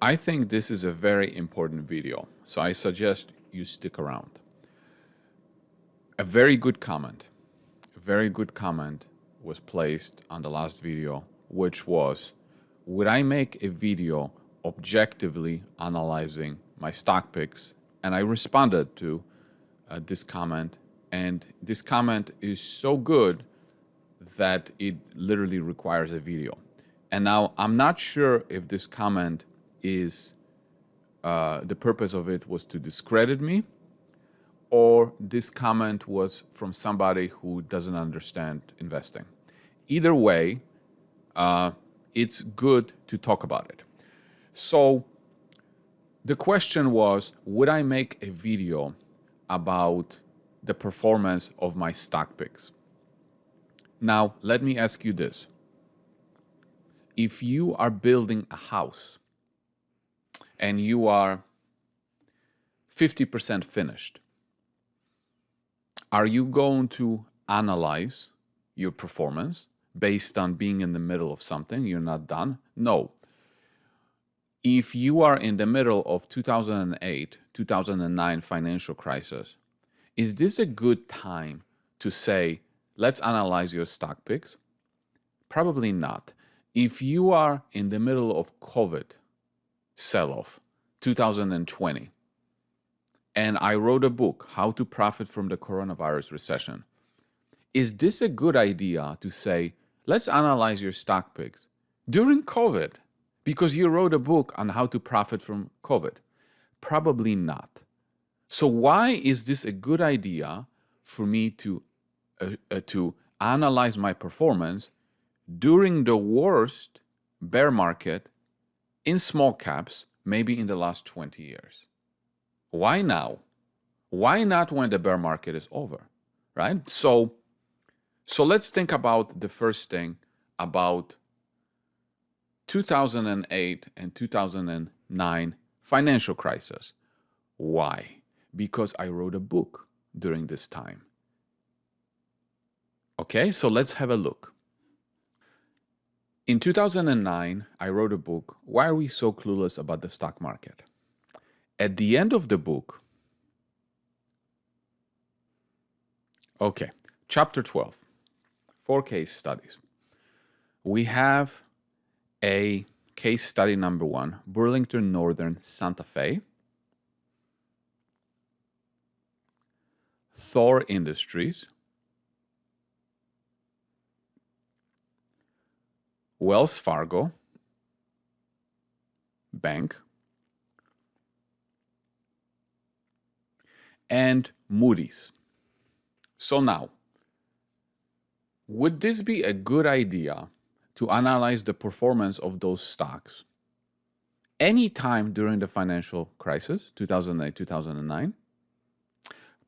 I think this is a very important video, so I suggest you stick around. A very good comment was placed on the last video, which was, would I make a video objectively analyzing my stock picks? And I responded to this comment, and this comment is so good that it literally requires a video. And now I'm not sure if this comment is, the purpose of it was to discredit me, or this comment was from somebody who doesn't understand investing. Either way, it's good to talk about it. So the question was, would I make a video about the performance of my stock picks? Now, let me ask you this. If you are building a house and you are 50% finished, are you going to analyze your performance based on being in the middle of something? You're not done? No. If you are in the middle of 2008, 2009 financial crisis, is this a good time to say, let's analyze your stock picks? Probably not. If you are in the middle of COVID sell-off, 2020, and I wrote a book, How to Profit from the Coronavirus Recession, is this a good idea to say, let's analyze your stock picks during COVID because you wrote a book on how to profit from COVID? Probably not. So why is this a good idea for me to analyze my performance during the worst bear market in small caps, maybe in the last 20 years? Why now? Why not when the bear market is over, right? So let's think about the first thing about 2008 and 2009 financial crisis. Why? Because I wrote a book during this time. Okay, so let's have a look. In 2009, I wrote a book, Why Are We So Clueless About the Stock Market? At the end of the book, okay, chapter 12, 4 case studies. We have a case study number 1, Burlington Northern Santa Fe, Thor Industries, Wells Fargo Bank, and Moody's. So now, would this be a good idea to analyze the performance of those stocks anytime during the financial crisis, 2008, 2009?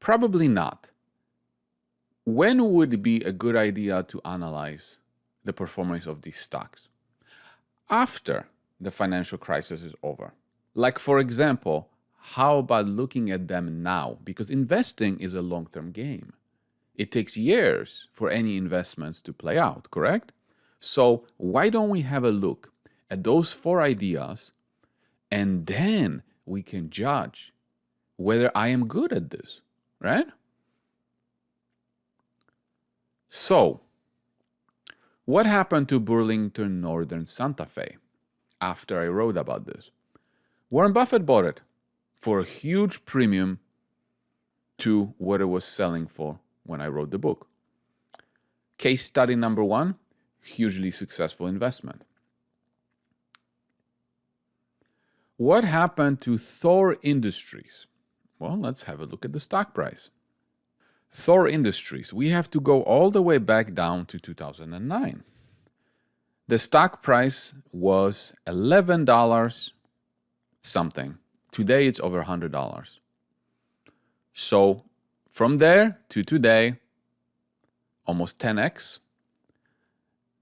Probably not. When would it be a good idea to analyze the performance of these stocks? After the financial crisis is over. Like, for example, how about looking at them now? Because investing is a long-term game. It takes years for any investments to play out, correct? So why don't we have a look at those 4 ideas, and then we can judge whether I am good at this, right? So what happened to Burlington Northern Santa Fe after I wrote about this? Warren Buffett bought it for a huge premium to what it was selling for when I wrote the book. Case study number 1, hugely successful investment. What happened to Thor Industries? Well, let's have a look at the stock price. Thor Industries, we have to go all the way back down to 2009. The stock price was $11 something. Today it's over $100. So from there to today, almost 10x.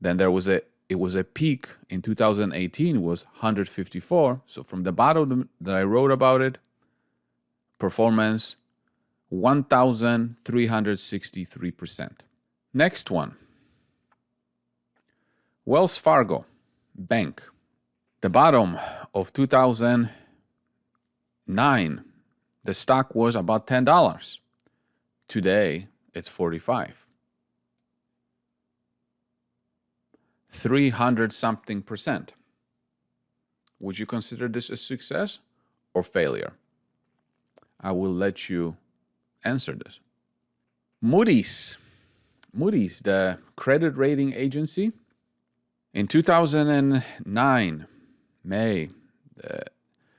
Then it was a peak in 2018, was 154. So from the bottom that I wrote about it, performance 1,363%. Next one, Wells Fargo Bank. The bottom of 2009, the stock was about $10. Today, it's 45. 300 something percent. Would you consider this a success or failure? I will let you answer this. Moody's, the credit rating agency, in 2009, May,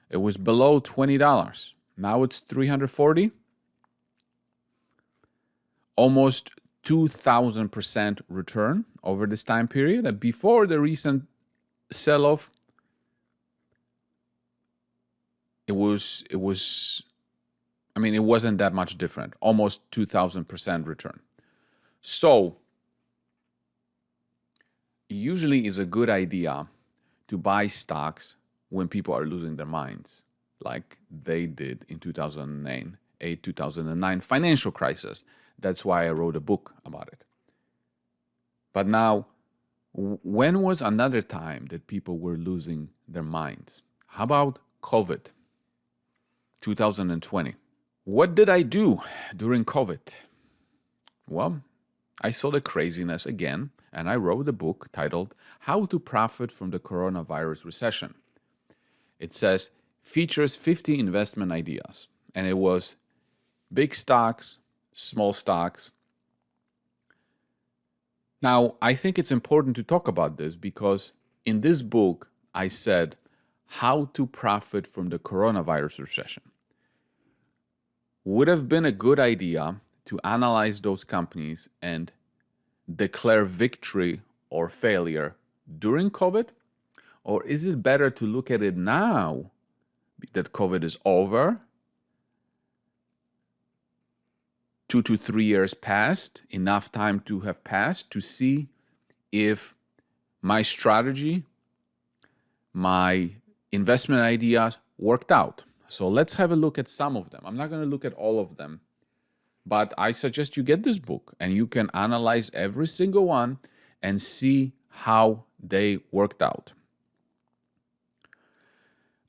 it was below $20. Now it's $340. Almost 2,000% return over this time period. And before the recent sell-off, it wasn't that much different. Almost 2,000% return. So, usually it's a good idea to buy stocks when people are losing their minds, like they did in 2009 financial crisis. That's why I wrote a book about it. But now, when was another time that people were losing their minds? How about COVID, 2020? What did I do during COVID? Well, I saw the craziness again, and I wrote a book titled How to Profit from the Coronavirus Recession. It features 50 investment ideas, and it was big stocks, small stocks. Now, I think it's important to talk about this because in this book, I said how to profit from the coronavirus recession. Would have been a good idea to analyze those companies and declare victory or failure during COVID? Or is it better to look at it now that COVID is over? 2 to 3 years passed, enough time to have passed to see if my strategy, my investment ideas worked out. So let's have a look at some of them. I'm not going to look at all of them, but I suggest you get this book and you can analyze every single one and see how they worked out.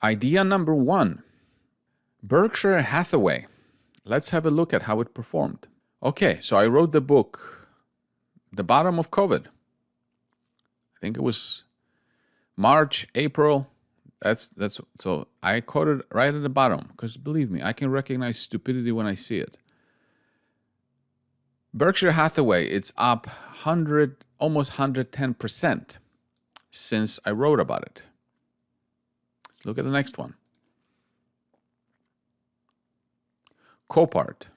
Idea number 1, Berkshire Hathaway. Let's have a look at how it performed. Okay, so I wrote the book, The Bottom of COVID. I think it was March, April. So I quoted right at the bottom because believe me, I can recognize stupidity when I see it. Berkshire Hathaway, it's up almost 110% since I wrote about it. Let's look at the next one. Copart,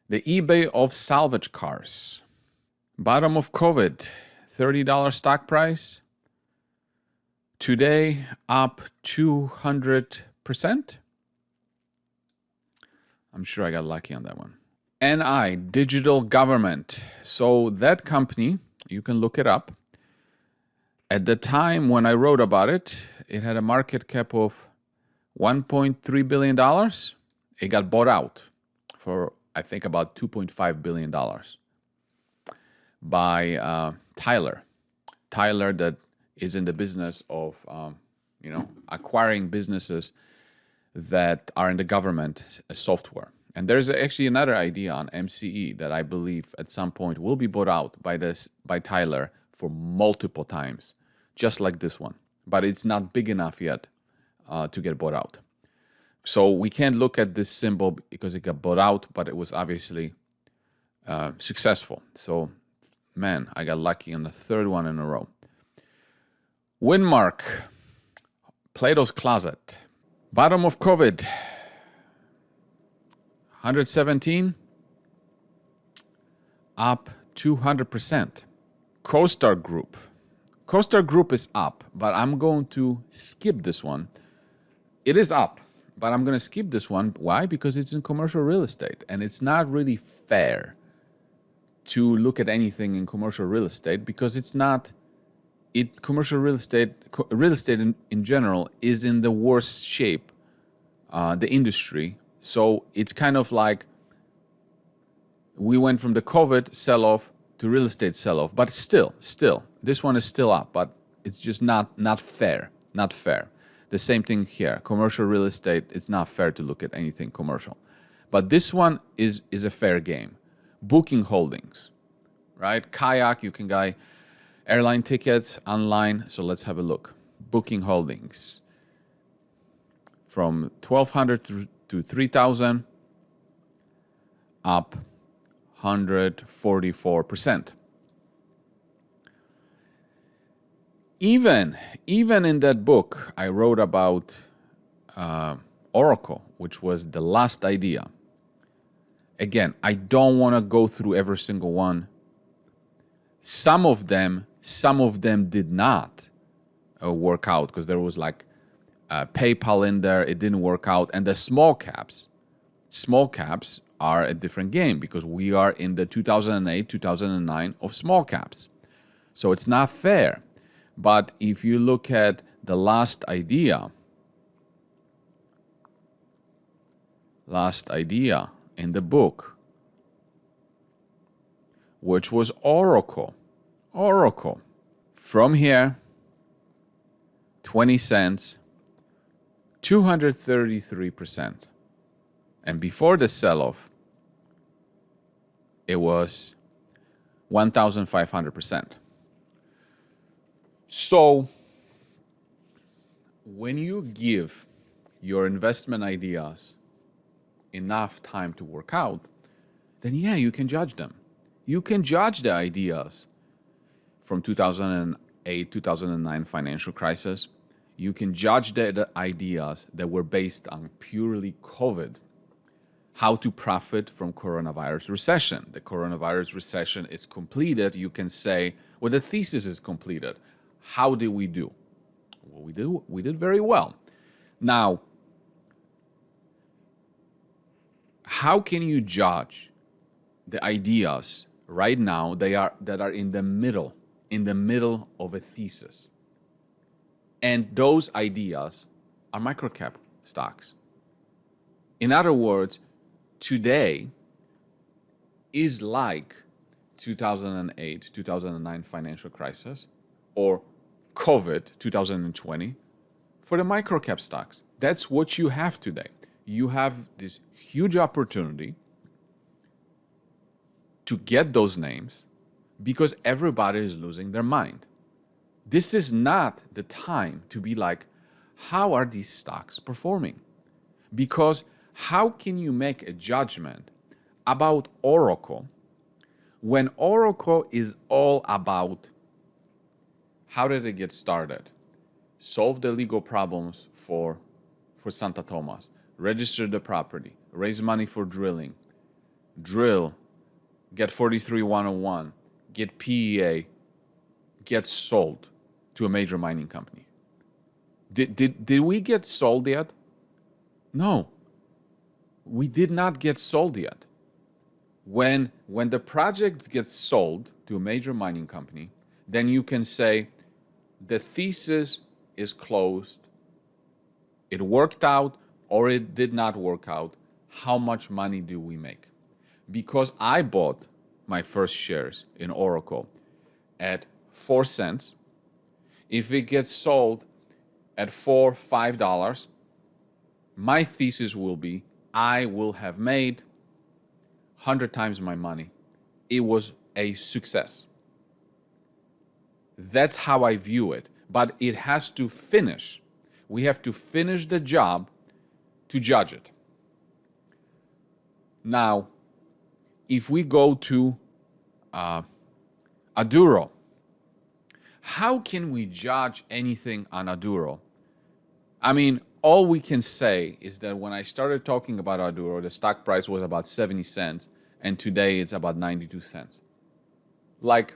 the eBay of salvage cars. Bottom of COVID, $30 stock price. Today, up 200%. I'm sure I got lucky on that one. NI, Digital Government. So that company, you can look it up. At the time when I wrote about it, it had a market cap of $1.3 billion. It got bought out for, I think, about $2.5 billion by Tyler. Tyler that is in the business of, acquiring businesses that are in the government software. And there's actually another idea on MCE that I believe at some point will be bought out by Tyler for multiple times, just like this one. But it's not big enough yet to get bought out. So we can't look at this symbol because it got bought out, but it was obviously successful. So, man, I got lucky on the third one in a row. Winmark, Plato's Closet. Bottom of COVID, 117, up 200%. CoStar Group. CoStar Group is up, but I'm going to skip this one. It is up, but I'm going to skip this one. Why? Because it's in commercial real estate, and it's not really fair to look at anything in commercial real estate because it's not. Commercial real estate in general is in the worst shape, the industry. So it's kind of like we went from the COVID sell-off to real estate sell-off, but still, this one is still up. But It's just not fair. Not fair. The same thing here. Commercial real estate, it's not fair to look at anything commercial. But this one is a fair game. Booking holdings, right? Kayak, you can buy airline tickets online. So let's have a look. Booking holdings from 1,200 to 3,000, up 144%. Even in that book, I wrote about Oracle, which was the last idea. Again, I don't want to go through every single one. Some of them did not work out because there was like PayPal in there. It didn't work out. And the small caps are a different game because we are in the 2008, 2009 of small caps. So it's not fair. But if you look at the last idea in the book, which was Oracle, from here, 20 cents, 233%. And before the sell-off, it was 1,500%. So when you give your investment ideas enough time to work out, then yeah, you can judge them. You can judge the ideas from 2008, 2009 financial crisis. You can judge the ideas that were based on purely COVID. How to profit from coronavirus recession. The coronavirus recession is completed. You can say, well, the thesis is completed. How did we do? Well, we did very well. Now, how can you judge the ideas right now that are in the middle of a thesis? And those ideas are microcap stocks. In other words, today is like 2008, 2009 financial crisis or COVID 2020 for the microcap stocks. That's what you have today. You have this huge opportunity to get those names because everybody is losing their mind. This is not the time to be like, how are these stocks performing? Because how can you make a judgment about Oracle when Oracle is all about how did it get started? Solve the legal problems for Santa Thomas, register the property, raise money for drilling, drill, get 43101, get PEA, get sold to a major mining company. Did we get sold yet? No. We did not get sold yet. When the project gets sold to a major mining company, then you can say the thesis is closed, it worked out or it did not work out. How much money do we make? Because I bought my first shares in Oracle at 4 cents. If it gets sold at $5, my thesis will be I will have made 100 times my money. It was a success. That's how I view it. But it has to finish. We have to finish the job to judge it. Now, if we go to Aduro, how can we judge anything on Aduro? I mean, all we can say is that when I started talking about Aduro, the stock price was about 70 cents, and today it's about 92 cents. Like,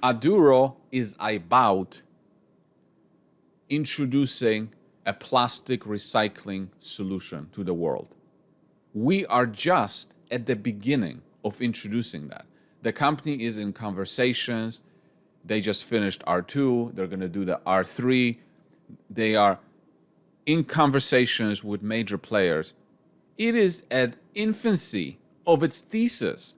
Aduro is about introducing a plastic recycling solution to the world. We are just at the beginning of introducing that. The company is in conversations. They just finished R2. They're going to do the R3. They are in conversations with major players. It is at infancy of its thesis.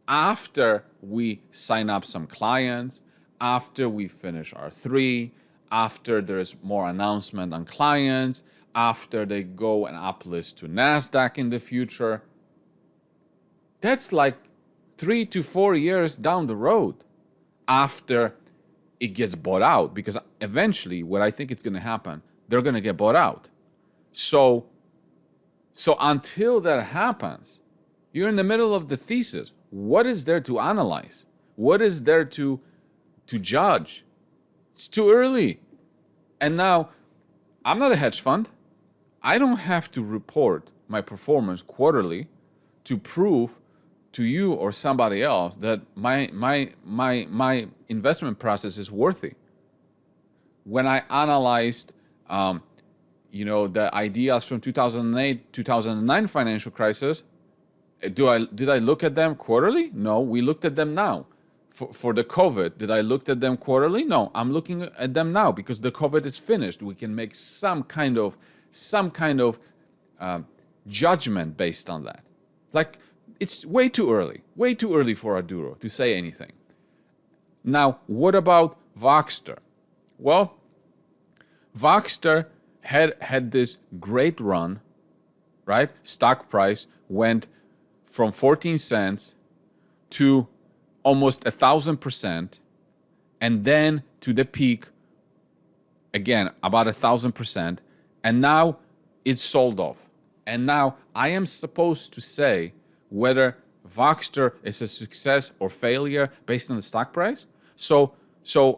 After we sign up some clients, after we finish R3, after there's more announcement on clients, after they go and uplist to NASDAQ in the future. That's like 3 to 4 years down the road after it gets bought out, because eventually what I think is going to happen, they're going to get bought out. So until that happens, you're in the middle of the thesis. What is there to analyze? What is there to judge? It's too early. And now, I'm not a hedge fund. I don't have to report my performance quarterly to prove to you or somebody else that my investment process is worthy. When I analyzed, the ideas from 2008, 2009 financial crisis, did I look at them quarterly? No, we looked at them now. For the COVID, did I look at them quarterly? No, I'm looking at them now because the COVID is finished. We can make some kind of judgment based on that. Like, it's way too early for Aduro to say anything. Now, what about Voxtur? Well, Voxtur had this great run, right? Stock price went from 14 cents to almost 1,000%, and then to the peak, again, about 1,000%, and now it's sold off. And now I am supposed to say whether Voxtur is a success or failure based on the stock price. So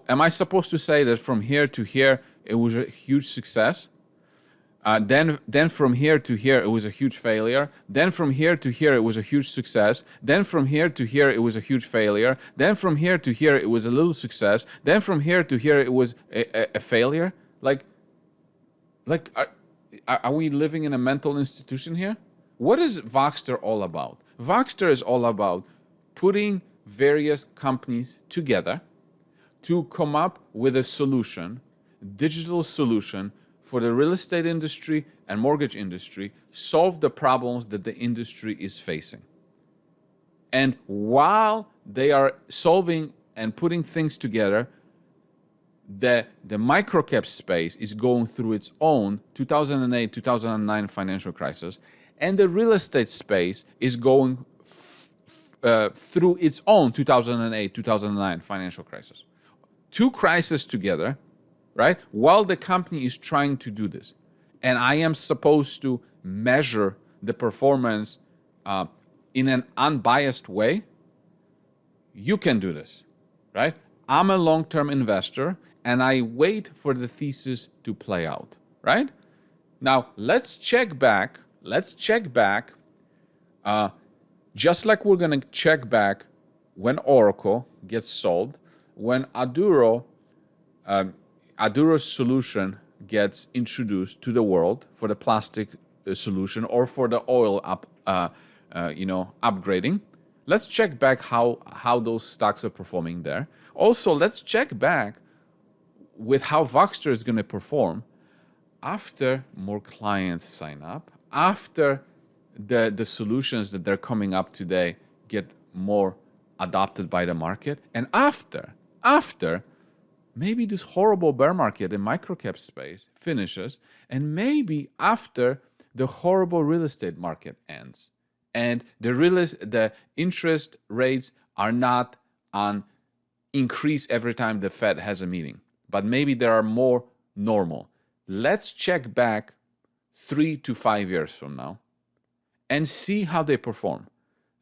am I supposed to say that from here to here it was a huge success? Then from here to here it was a huge failure. Then from here to here it was a huge success. Then from here to here it was a huge failure. Then from here to here it was a little success. Then from here to here it was a failure. Like are we living in a mental institution here? What is Voxtur all about? Voxtur is all about putting various companies together to come up with a solution, digital solution, for the real estate industry and mortgage industry, solve the problems that the industry is facing. And while they are solving and putting things together, the microcap space is going through its own 2008, 2009 financial crisis, and the real estate space is going through its own 2008, 2009 financial crisis. Two crises together, right? While the company is trying to do this. And I am supposed to measure the performance in an unbiased way. You can do this, right? I'm a long-term investor and I wait for the thesis to play out, right? Now, let's check back, just like we're going to check back when Oracle gets sold, when Aduro's solution gets introduced to the world for the plastic solution or for the oil upgrading. Let's check back how those stocks are performing there. Also, let's check back with how Voxtur is going to perform after more clients sign up, after the solutions that they're coming up today get more adopted by the market, and after maybe this horrible bear market in microcap space finishes, and maybe after the horrible real estate market ends, and the interest rates are not on increase every time the Fed has a meeting, but maybe they are more normal. Let's check back 3 to 5 years from now and see how they perform.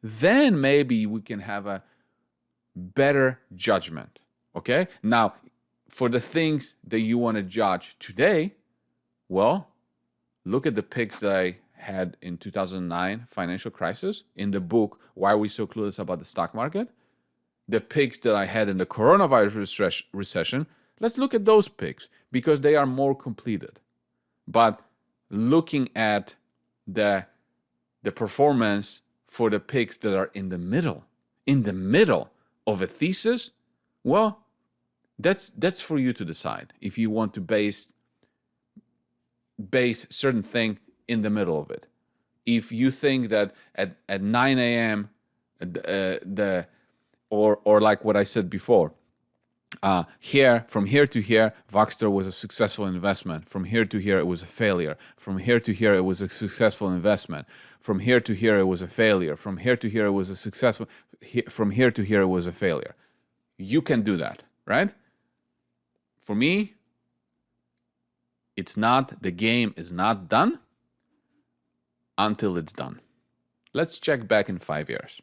Then maybe we can have a better judgment, okay? Now, for the things that you want to judge today, well, look at the picks that I had in 2009 financial crisis in the book, Why Are We So Clueless About the Stock Market? The picks that I had in the coronavirus recession, let's look at those picks because they are more completed. But looking at the performance for the picks that are in the middle of a thesis, well, that's for you to decide if you want to base certain thing in the middle of it. If you think that at 9 a.m. or like what I said before, from here to here, Voxter was a successful investment. From here to here, it was a failure. From here to here, it was a successful investment. From here to here, it was a failure. From here to here, it was a successful. From here to here, it was a failure. You can do that, right? For me, the game is not done until it's done. Let's check back in 5 years.